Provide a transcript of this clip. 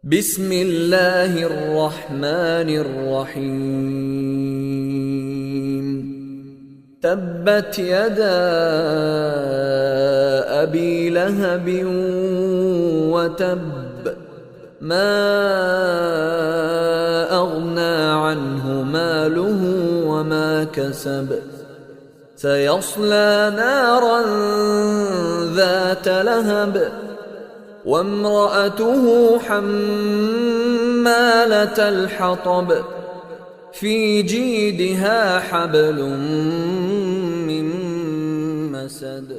بسم الله الرحمن الرحيم. تبت يدا أبي لهب وتب، ما أغنى عنه ماله وما كسب، سيصلى نارا ذات لهب وامرأته حمالة الحطب في جيدها حبل من مسد.